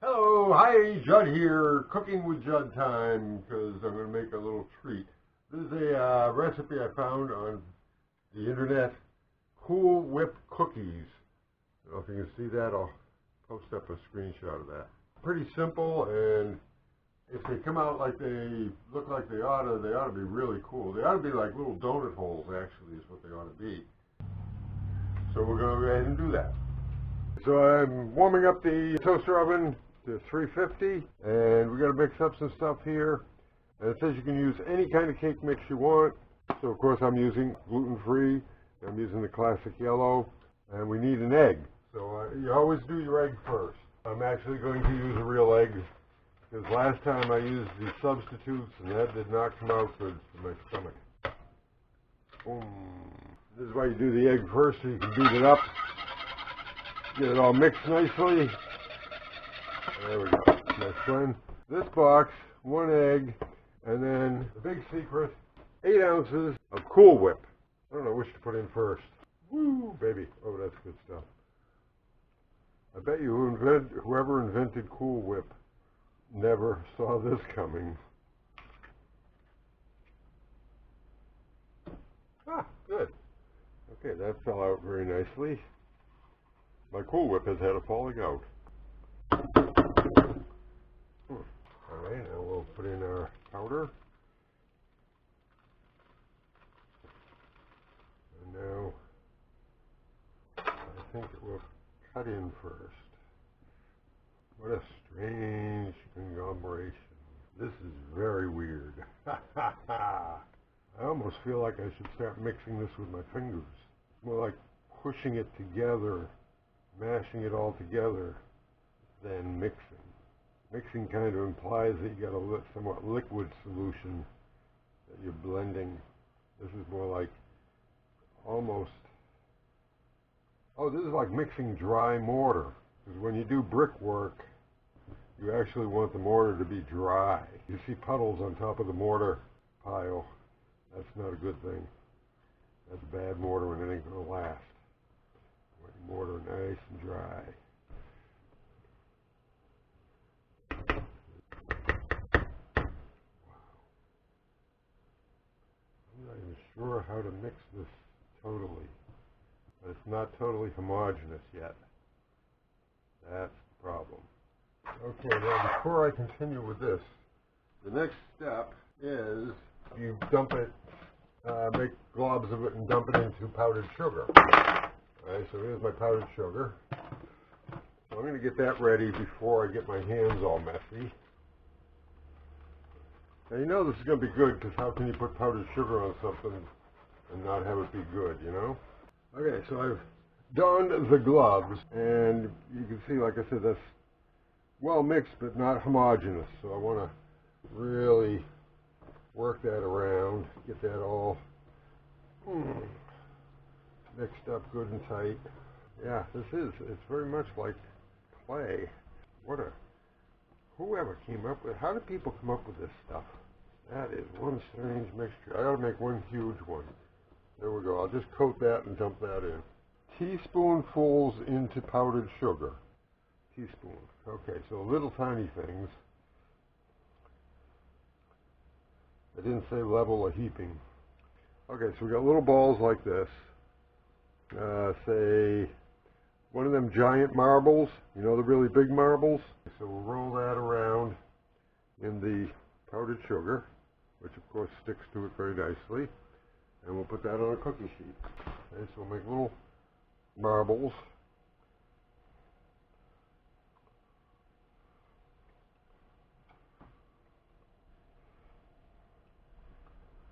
Hello, hi, Judd here, cooking with Judd time, because I'm going to make a little treat. This is a recipe I found on the internet, Cool Whip cookies. I don't know if you can see that, I'll post up a screenshot of that. Pretty simple, and if they come out like they look like they ought to be really cool. They ought to be like little donut holes, actually, is what they ought to be. So we're going to go ahead and do that. So I'm warming up the toaster oven to 350, and we're going to mix up some stuff here. And it says you can use any kind of cake mix you want. So of course I'm using gluten-free. I'm using the classic yellow, and we need an egg. So you always do your egg first. I'm actually going to use a real egg because last time I used the substitutes and that did not come out good for my stomach. Boom. This is why you do the egg first, so you can beat it up. Get it all mixed nicely. There we go. Nice blend. This box, 1 egg, and then the big secret, 8 ounces of Cool Whip. I don't know which to put in first. Woo, baby. Oh, that's good stuff. I bet you whoever invented Cool Whip never saw this coming. Ah, good. Okay, that fell out very nicely. My Cool Whip has had a falling out. Alright, now we'll put in our powder. And now, I think it will cut in first. What a strange conglomeration. This is very weird. I almost feel like I should start mixing this with my fingers. It's more like pushing it together, mashing it all together, than mixing. Mixing kind of implies that you got a somewhat liquid solution that you're blending. This is more like almost, this is like mixing dry mortar. Because when you do brickwork, you actually want the mortar to be dry. You see puddles on top of the mortar pile. That's not a good thing. That's bad mortar and it ain't going to last. You want your mortar nice and dry. I'm not even sure how to mix this totally. But it's not totally homogeneous yet. That's the problem. Okay, now before I continue with this, the next step is you dump it, make globs of it and dump it into powdered sugar. Alright, so here's my powdered sugar. So I'm going to get that ready before I get my hands all messy. Now you know this is going to be good because how can you put powdered sugar on something and not have it be good, you know? Okay, so I've donned the gloves, and you can see, like I said, that's well mixed but not homogeneous. So I want to really work that around, get that all mixed up good and tight. Yeah, it's very much like clay. Whoever came up with, how do people come up with this stuff? That is one strange mixture. I ought to make one huge one. There we go. I'll just coat that and dump that in. Teaspoonfuls into powdered sugar. Teaspoon. Okay, so little tiny things. I didn't say level of heaping. Okay, so we got little balls like this. Say one of them giant marbles, you know, the really big marbles. So we'll roll that around in the powdered sugar, which of course sticks to it very nicely. And we'll put that on a cookie sheet. Okay, so we'll make little marbles.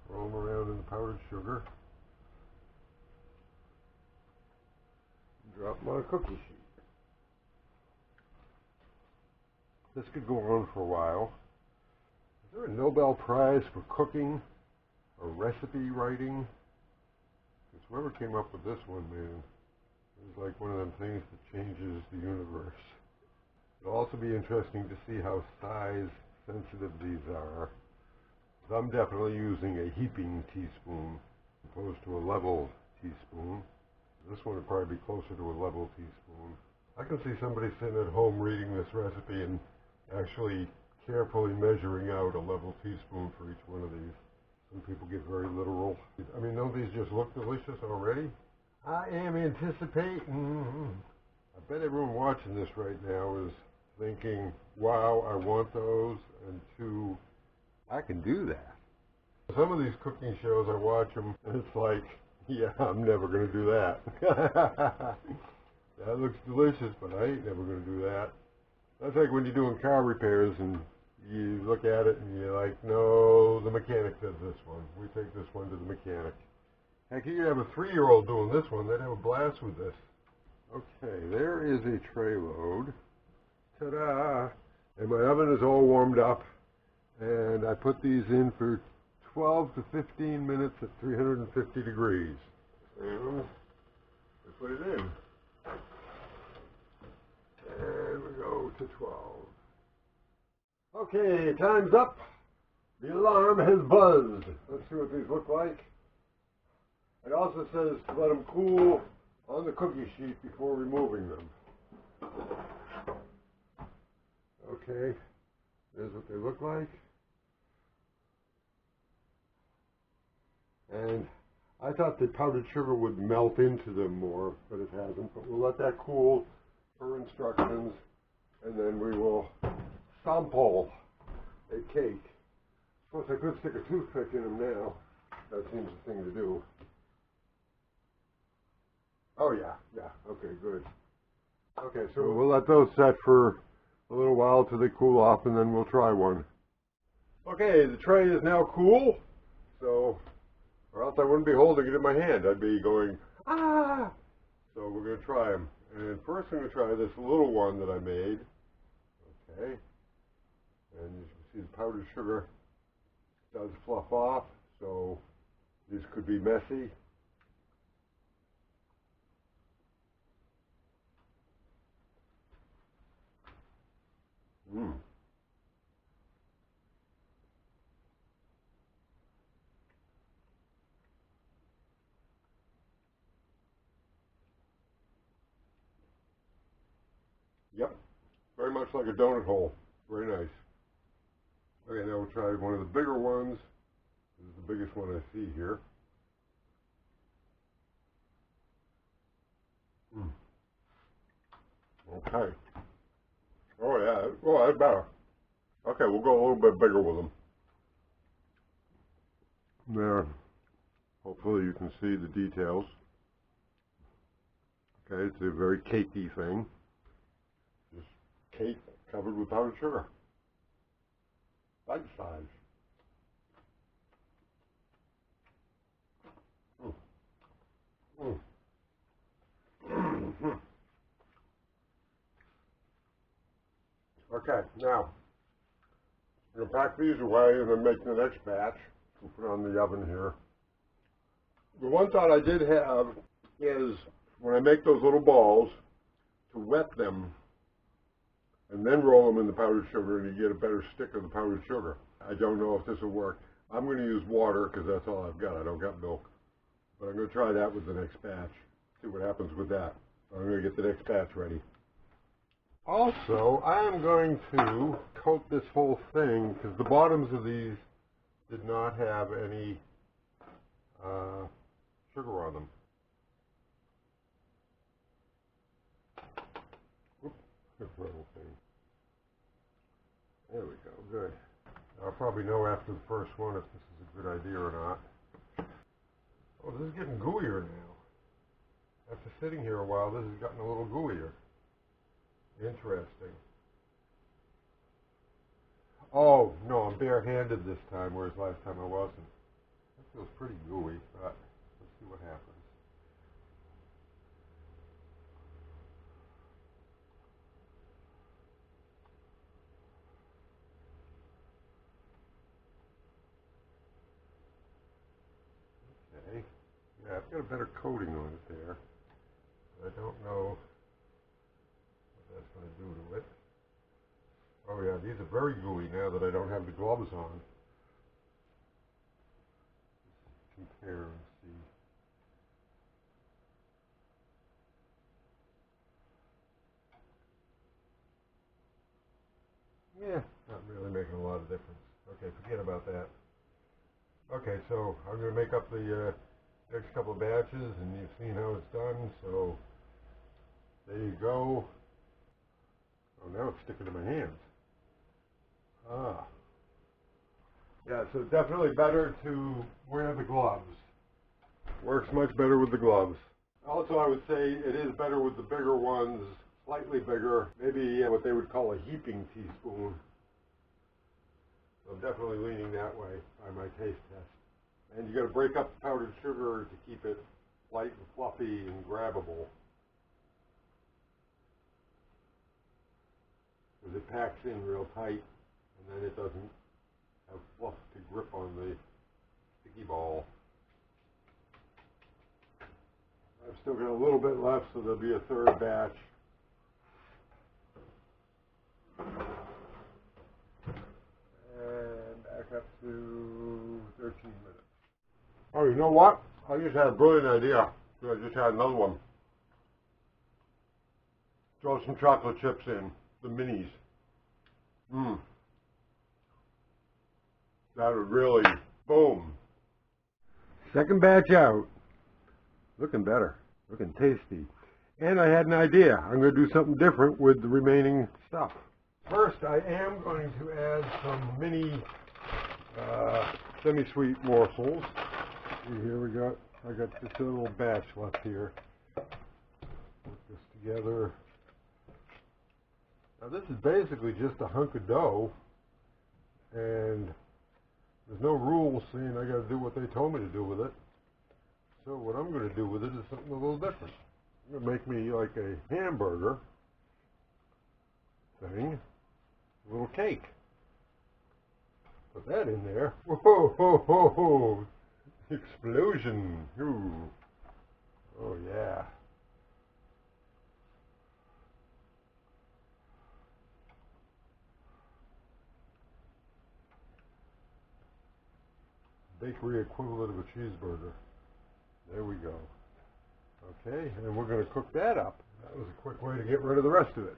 Roll them around in the powdered sugar. Drop them on a cookie sheet. This could go on for a while. Is there a Nobel Prize for cooking or recipe writing? Because whoever came up with this one, man, is like one of them things that changes the universe. It'll also be interesting to see how size sensitive these are. So I'm definitely using a heaping teaspoon opposed to a level teaspoon. This one would probably be closer to a level teaspoon. I can see somebody sitting at home reading this recipe and actually carefully measuring out a level teaspoon for each one of these. Some people get very literal. I mean, don't these just look delicious already? I am anticipating. I bet everyone watching this right now is thinking, wow, I want those, and two, I can do that. Some of these cooking shows, I watch them, and it's like, yeah, I'm never going to do that. That looks delicious, but I ain't never going to do that. That's like when you're doing car repairs, and you look at it, and you're like, no, the mechanic does this one. We take this one to the mechanic. Heck, you could have a 3-year-old doing this one. They'd have a blast with this. Okay, there is a tray load. Ta-da! And my oven is all warmed up, and I put these in for 12 to 15 minutes at 350 degrees. And I put it in. And we go to 12. Okay, time's up. The alarm has buzzed. Let's see what these look like. It also says to let them cool on the cookie sheet before removing them. Okay, there's what they look like. And I thought the powdered sugar would melt into them more, but it hasn't. But we'll let that cool per instructions, and then we will sample a cake. Of course, I could stick a toothpick in them now. That seems the thing to do. Oh yeah, okay, good. Okay, so we'll let those set for a little while till they cool off, and then we'll try one. Okay, the tray is now cool, so, or else I wouldn't be holding it in my hand. I'd be going, ah! So we're going to try them. And first I'm going to try this little one that I made. Okay. And you can see the powdered sugar does fluff off, so this could be messy. Mmm. Yep. Very much like a donut hole. Very nice. Okay, now we'll try one of the bigger ones. This is the biggest one I see here. Mm. Okay. Oh yeah. Oh, that's better. Okay, we'll go a little bit bigger with them. There. Hopefully you can see the details. Okay, it's a very cakey thing. Just cake covered with powdered sugar. Bite size. Mm. Mm. Okay, now I'm going to pack these away and then make the next batch. We'll put it on the oven here. The one thought I did have is when I make those little balls, to wet them and then roll them in the powdered sugar, and you get a better stick of the powdered sugar. I don't know if this will work. I'm going to use water because that's all I've got. I don't got milk. But I'm going to try that with the next batch. See what happens with that. I'm going to get the next batch ready. Also, I am going to coat this whole thing because the bottoms of these did not have any sugar on them. Oops, little thing. There we go, good. I'll probably know after the first one if this is a good idea or not. Oh, this is getting gooier now. After sitting here a while, this has gotten a little gooier. Interesting. Oh, no, I'm bare-handed this time, whereas last time I wasn't. That feels pretty gooey, but let's see what happens. Okay. Yeah, I've got a better coating on it there. I don't know what that's going to do to it. Oh yeah, these are very gooey now that I don't have the gloves on. Compare and see. Yeah, not really making a lot of difference. Okay, forget about that. Okay, so I'm going to make up the next couple of batches, and you've seen how it's done, so there you go. Oh, now it's sticking to my hands. Ah. Yeah, so definitely better to wear the gloves. Works much better with the gloves. Also, I would say it is better with the bigger ones, slightly bigger, maybe what they would call a heaping teaspoon. I'm definitely leaning that way by my taste test. And you got to break up the powdered sugar to keep it light and fluffy and grabbable. Because it packs in real tight, and then it doesn't have fluff to grip on the sticky ball. I've still got a little bit left, so there'll be a third batch. And back up to 13 minutes. Oh, you know what? I just had a brilliant idea. I just had another one. Throw some chocolate chips in, the minis. That would really, boom. Second batch out. Looking better, looking tasty. And I had an idea. I'm going to do something different with the remaining stuff. First, I am going to add some mini semi-sweet morsels. See, here I got just a little batch left here. Put this together. Now this is basically just a hunk of dough, and there's no rules saying I got to do what they told me to do with it. So what I'm going to do with it is something a little different. I'm going to make me like a hamburger thing, a little cake. Put that in there. Whoa, ho, ho, ho. Explosion. Ooh. Oh yeah. Bakery equivalent of a cheeseburger. There we go. Okay, and we're going to cook that up. That was a quick way to get rid of the rest of it.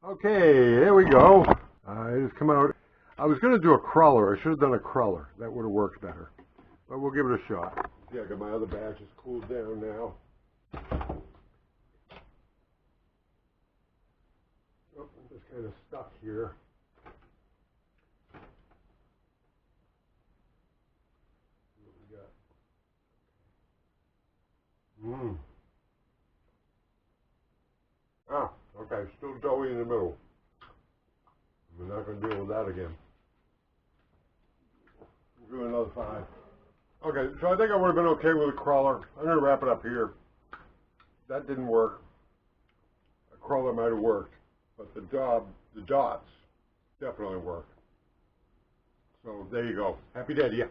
Okay, here we go. It has come out. I was going to do a cruller. I should have done a cruller. That would have worked better. But we'll give it a shot. See, I got my other batches cooled down now. Oh, I'm just kind of stuck here. What we got? Ah, okay, still doughy in the middle. We're not going to deal with that again. We'll do another 5. Okay, so I think I would have been okay with a cruller. I'm going to wrap it up here. That didn't work. A cruller might have worked, but the dots definitely work. So there you go. Happy day to you.